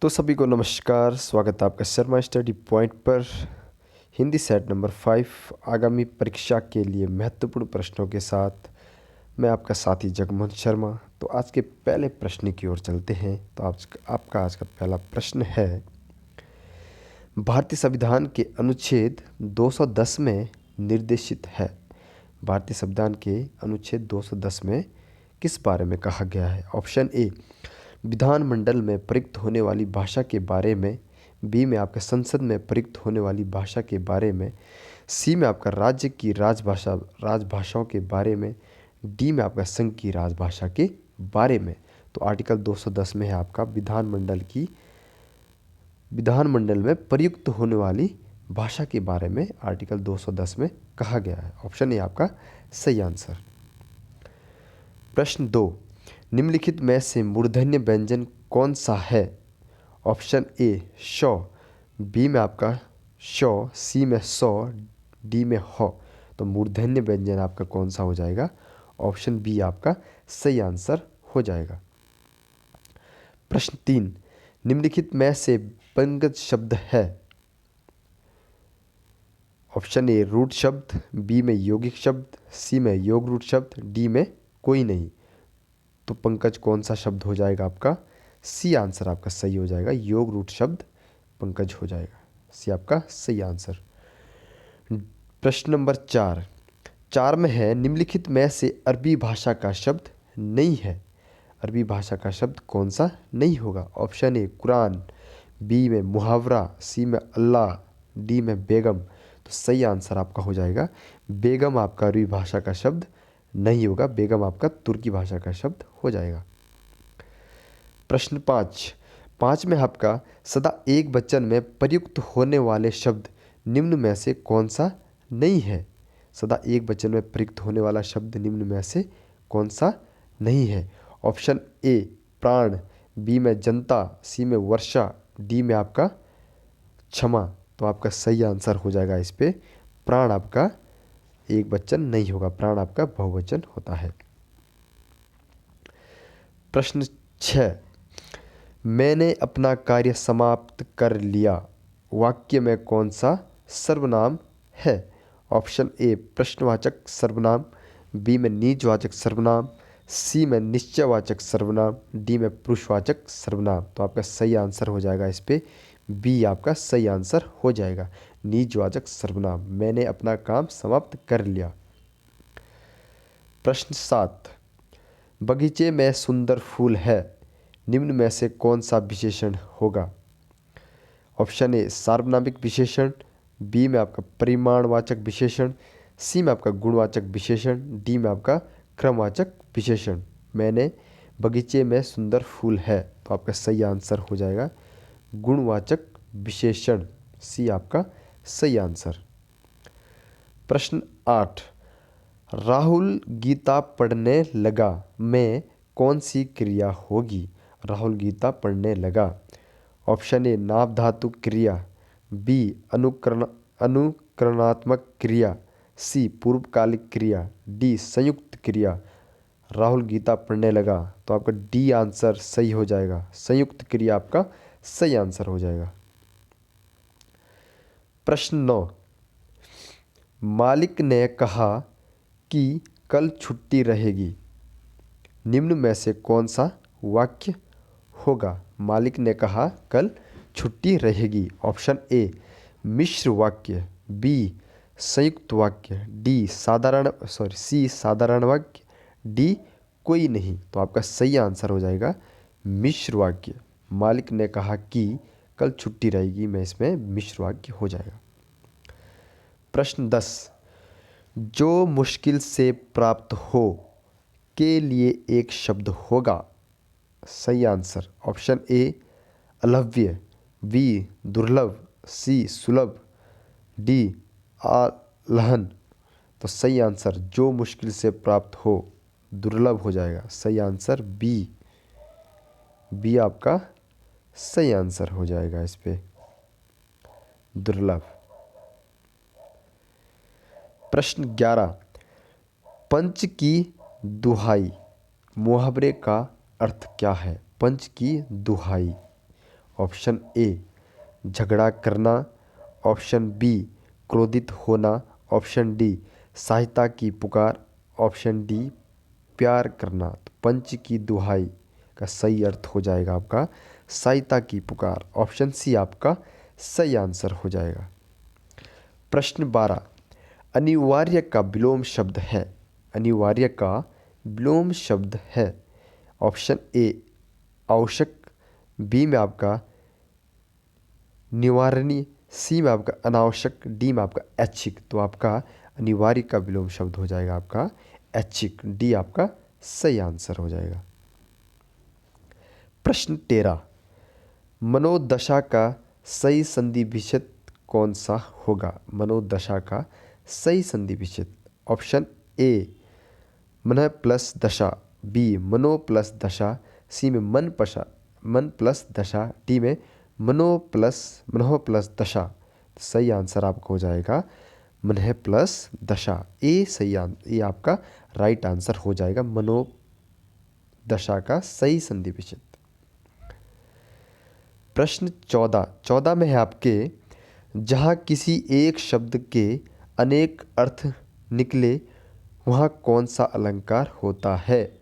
तो सभी को नमस्कार, स्वागत है आपका शर्मा स्टडी पॉइंट पर। हिंदी सेट नंबर 5 आगामी परीक्षा के लिए महत्वपूर्ण प्रश्नों के साथ मैं आपका साथी जगमोहन शर्मा। तो आज के पहले प्रश्न की ओर चलते हैं। तो आपका आज का पहला प्रश्न है, भारतीय संविधान के अनुच्छेद 210 में निर्देशित है। भारतीय संविधान के अनुच्छेद 210 में किस बारे में कहा गया है? ऑप्शन ए, विधानमंडल में प्रयुक्त होने वाली भाषा के बारे में। बी में आपका संसद में प्रयुक्त होने वाली भाषा के बारे में। सी में आपका राज्य की राजभाषाओं के बारे में। डी में आपका संघ की राजभाषा के बारे में। तो आर्टिकल 210 में है आपका विधानमंडल में प्रयुक्त होने वाली भाषा के बारे में आर्टिकल 210 में कहा गया है। ऑप्शन ए आपका सही आंसर। प्रश्न 2, निम्नलिखित में से मूर्धन्य व्यंजन कौन सा है? ऑप्शन ए शौ, बी में आपका शौ, सी में सौ, डी में हौ। तो मूर्धन्य व्यंजन आपका कौन सा हो जाएगा? ऑप्शन बी आपका सही आंसर हो जाएगा। प्रश्न 3, निम्नलिखित में से पंगत शब्द है? ऑप्शन ए रूट शब्द, बी में यौगिक शब्द, सी में योग रूट शब्द, डी में कोई नहीं। तो पंकज कौन सा शब्द हो जाएगा आपका? सी आंसर आपका सही हो जाएगा, योग रूट शब्द पंकज हो जाएगा। सी आपका सही आंसर। प्रश्न नंबर 4 में है, निम्नलिखित में से अरबी भाषा का शब्द नहीं है। अरबी भाषा का शब्द कौन सा नहीं होगा? ऑप्शन ए कुरान, बी में मुहावरा, सी में अल्लाह, डी में बेगम। तो सही आंसर आपका हो जाएगा बेगम आपका अरबी भाषा का शब्द नहीं होगा, बेगम आपका तुर्की भाषा का शब्द हो जाएगा। प्रश्न 5 में आपका सदा एक वचन में प्रयुक्त होने वाले शब्द निम्न में से कौन सा नहीं है? सदा एक वचन में प्रयुक्त होने वाला शब्द निम्न में से कौन सा नहीं है? ऑप्शन ए प्राण, बी में जनता, सी में वर्षा, डी में आपका क्षमा। तो आपका सही आंसर हो जाएगा इस पे प्राण आपका एक वचन नहीं होगा, प्राण आपका बहुवचन होता है। प्रश्न 6, मैंने अपना कार्य समाप्त कर लिया वाक्य में कौन सा सर्वनाम है? ऑप्शन ए प्रश्नवाचक सर्वनाम, बी में निजवाचक सर्वनाम, सी में निश्चयवाचक सर्वनाम, डी में पुरुषवाचक सर्वनाम। तो आपका सही आंसर हो जाएगा इस पे बी आपका सही आंसर हो जाएगा, निजवाचक सर्वनाम। मैंने अपना काम समाप्त कर लिया। प्रश्न 7, बगीचे में सुंदर फूल है, निम्न में से कौन सा विशेषण होगा? ऑप्शन ए सार्वनामिक विशेषण, बी में आपका परिमाणवाचक विशेषण, सी में आपका गुणवाचक विशेषण, डी में आपका क्रमवाचक विशेषण। मैंने बगीचे में सुंदर फूल है, तो आपका सही आंसर हो जाएगा गुणवाचक विशेषण, सी आपका सही आंसर। प्रश्न 8, राहुल गीता पढ़ने लगा में कौन सी क्रिया होगी? राहुल गीता पढ़ने लगा। ऑप्शन ए नाम धातु क्रिया, बी अनुकरणात्मक क्रिया, सी पूर्वकालिक क्रिया, डी संयुक्त क्रिया। राहुल गीता पढ़ने लगा, तो आपका डी आंसर सही हो जाएगा, संयुक्त क्रिया आपका सही आंसर हो जाएगा। प्रश्न 9, मालिक ने कहा कि कल छुट्टी रहेगी, निम्न में से कौन सा वाक्य होगा? मालिक ने कहा कल छुट्टी रहेगी। ऑप्शन ए मिश्र वाक्य, बी संयुक्त वाक्य, सी साधारण वाक्य, डी कोई नहीं। तो आपका सही आंसर हो जाएगा मिश्र वाक्य। मालिक ने कहा कि कल छुट्टी रहेगी में इसमें मिश्र वाक्य हो जाएगा। प्रश्न 10, जो मुश्किल से प्राप्त हो के लिए एक शब्द होगा। सही आंसर ऑप्शन ए अलभ्य, बी दुर्लभ, सी सुलभ, डी आलहन। तो सही आंसर जो मुश्किल से प्राप्त हो दुर्लभ हो जाएगा, सही आंसर बी आपका सही आंसर हो जाएगा इस पे दुर्लभ। प्रश्न 11, पंच की दुहाई मुहावरे का अर्थ क्या है? पंच की दुहाई। ऑप्शन ए झगड़ा करना, ऑप्शन बी क्रोधित होना, ऑप्शन डी सहायता की पुकार, ऑप्शन डी प्यार करना। तो पंच की दुहाई का सही अर्थ हो जाएगा आपका सहायता की पुकार। ऑप्शन सी आपका सही आंसर हो जाएगा। प्रश्न 12, अनिवार्य का विलोम शब्द है। अनिवार्य का विलोम शब्द है। ऑप्शन ए आवश्यक, बी में आपका निवारणीय, सी में आपका अनावश्यक, डी में आपका ऐच्छिक। तो आपका अनिवार्य का विलोम शब्द हो जाएगा आपका ऐच्छिक। डी आपका सही आंसर हो जाएगा। प्रश्न 13, मनोदशा का सही संधि विच्छेद कौन सा होगा। मनोदशा का सही संधि विच्छेद। ऑप्शन ए मन प्लस दशा, बी मनो प्लस दशा, सी में मन प्लस दशा, डी में मनोह प्लस दशा। सही आंसर आपका हो जाएगा मनः प्लस दशा। ये आपका राइट आंसर हो जाएगा मनो दशा का सही संधि विच्छेद। प्रश्न 14 में है आपके, जहाँ किसी एक शब्द के अनेक अर्थ निकले वहाँ कौन सा अलंकार होता है।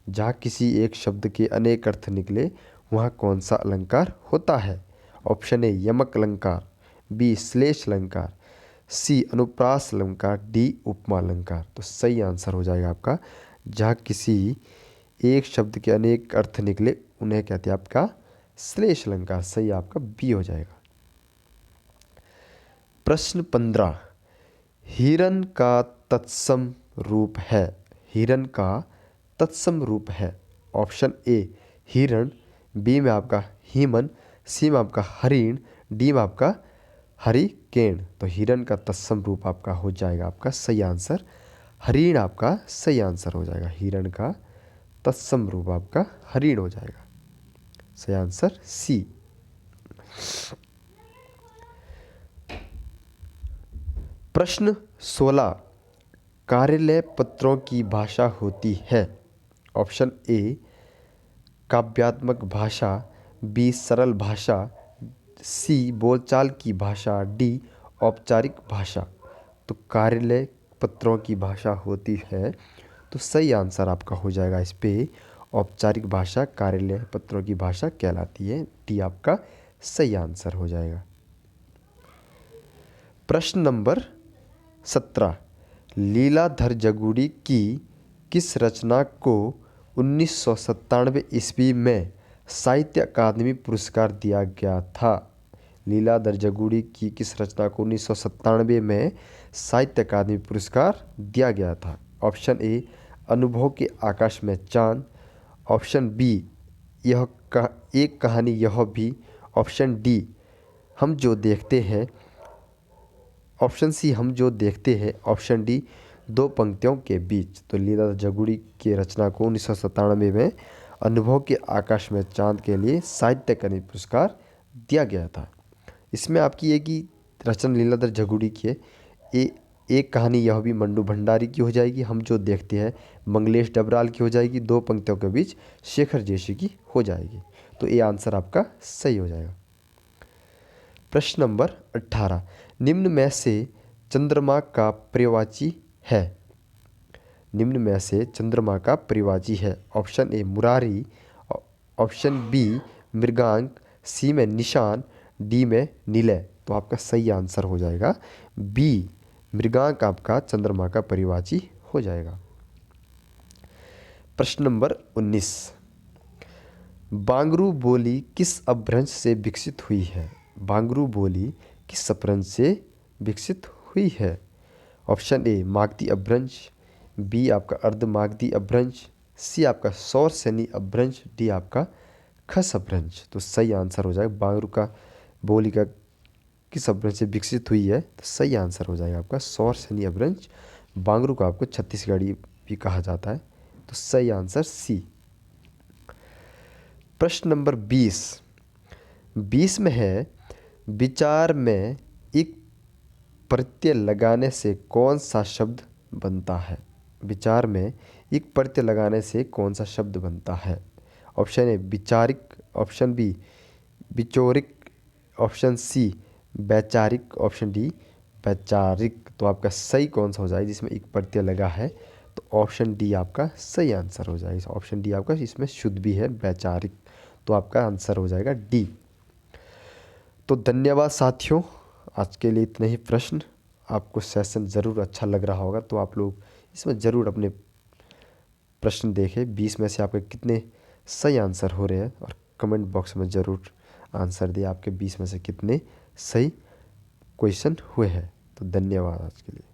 जहाँ किसी एक शब्द के अनेक अर्थ निकले वहाँ कौन सा अलंकार होता है। ऑप्शन ए यमक अलंकार, बी श्लेष अलंकार, सी अनुप्रास अलंकार, डी उपमा अलंकार। तो सही आंसर हो जाएगा आपका जहाँ किसी एक शब्द के अनेक अर्थ निकले उन्हें कहते हैं आपका श्लेष अलंकार। सही आपका बी हो जाएगा। प्रश्न 15, हिरण का तत्सम रूप है। हिरण का तत्सम रूप है। ऑप्शन ए हिरण, बी में आपका हीमन, सी में आपका हरिण, डी में आपका हरिकेन। तो हिरण का तत्सम रूप आपका हो जाएगा आपका सही आंसर हरिण। आपका सही आंसर हो जाएगा। हिरण का तत्सम रूप आपका हरिण हो जाएगा। सही आंसर सी। प्रश्न 16, कार्यालय पत्रों की भाषा होती है। ऑप्शन ए काव्यात्मक भाषा, बी सरल भाषा, सी बोलचाल की भाषा, डी औपचारिक भाषा। तो कार्यालय पत्रों की भाषा होती है तो सही आंसर आपका हो जाएगा इस पे औपचारिक भाषा कार्यालय पत्रों की भाषा कहलाती है। डी आपका सही आंसर हो जाएगा। प्रश्न नंबर 17, लीलाधर जगुड़ी की किस रचना को 1997 ईस्वी में साहित्य अकादमी पुरस्कार दिया गया था। लीलाधर जगुड़ी की किस रचना को 1997 में साहित्य अकादमी पुरस्कार दिया गया था। ऑप्शन ए अनुभव के आकाश में चांद, ऑप्शन बी एक कहानी यह भी, ऑप्शन डी हम जो देखते हैं, ऑप्शन सी हम जो देखते हैं, ऑप्शन डी दो पंक्तियों के बीच। तो लीलाधर जगुड़ी की रचना को 1997 में अनुभव के आकाश में चांद के लिए साहित्य अकादमी पुरस्कार दिया गया था। इसमें आपकी एक ही रचना लीलाधर जगुड़ी की है। एक कहानी यह भी मंडू भंडारी की हो जाएगी, हम जो देखते हैं मंगलेश डबराल की हो जाएगी, दो पंक्तियों के बीच शेखर जोशी की हो जाएगी। तो ये आंसर आपका सही हो जाएगा। प्रश्न नंबर 18, निम्न में से चंद्रमा का पर्यायवाची है। निम्न में से चंद्रमा का पर्यायवाची है। ऑप्शन ए मुरारी, ऑप्शन बी मृगांक, सी में निशान, डी में निलय। तो आपका सही आंसर हो जाएगा बी मृगांक आपका चंद्रमा का पर्यायवाची हो जाएगा। प्रश्न नंबर 19, बांगरू बोली किस अपभ्रंश से विकसित हुई है। बांगरू बोली किस अपभ्रंश से विकसित हुई है। ऑप्शन ए मागधी अपभ्रंश, बी आपका अर्धमागधी अपभ्रंश, सी आपका सौर सैनी अपभ्रंश, डी आपका खस अपभ्रंश। तो सही आंसर हो जाएगा बांगरू का बोली का किस अपभ्रंश से विकसित हुई है। तो सही आंसर हो जाएगा आपका सौर सैनी अपभ्रंश। बांगरू को आपको छत्तीसगढ़ी भी कहा जाता है। तो सही आंसर सी। प्रश्न नंबर 20 में है, विचार में एक प्रत्यय लगाने से कौन सा शब्द बनता है। विचार में एक प्रत्यय लगाने से कौन सा शब्द बनता है। ऑप्शन ए विचारिक, ऑप्शन बी विचोरिक ऑप्शन सी, वैचारिक ऑप्शन डी वैचारिक। तो आपका सही कौन सा हो जाएगा जिसमें एक प्रत्यय लगा है? तो ऑप्शन डी आपका सही आंसर हो जाएगा। ऑप्शन डी आपका इसमें शुद्ध भी है, वैचारिक। तो आपका आंसर हो जाएगा डी। तो धन्यवाद साथियों, आज के लिए इतने ही प्रश्न। आपको सेशन ज़रूर अच्छा लग रहा होगा, तो आप लोग इसमें ज़रूर अपने प्रश्न देखें 20 में से आपके कितने सही आंसर हो रहे हैं, और कमेंट बॉक्स में ज़रूर आंसर दिए आपके 20 में से कितने सही क्वेश्चन हुए हैं। तो धन्यवाद आज के लिए।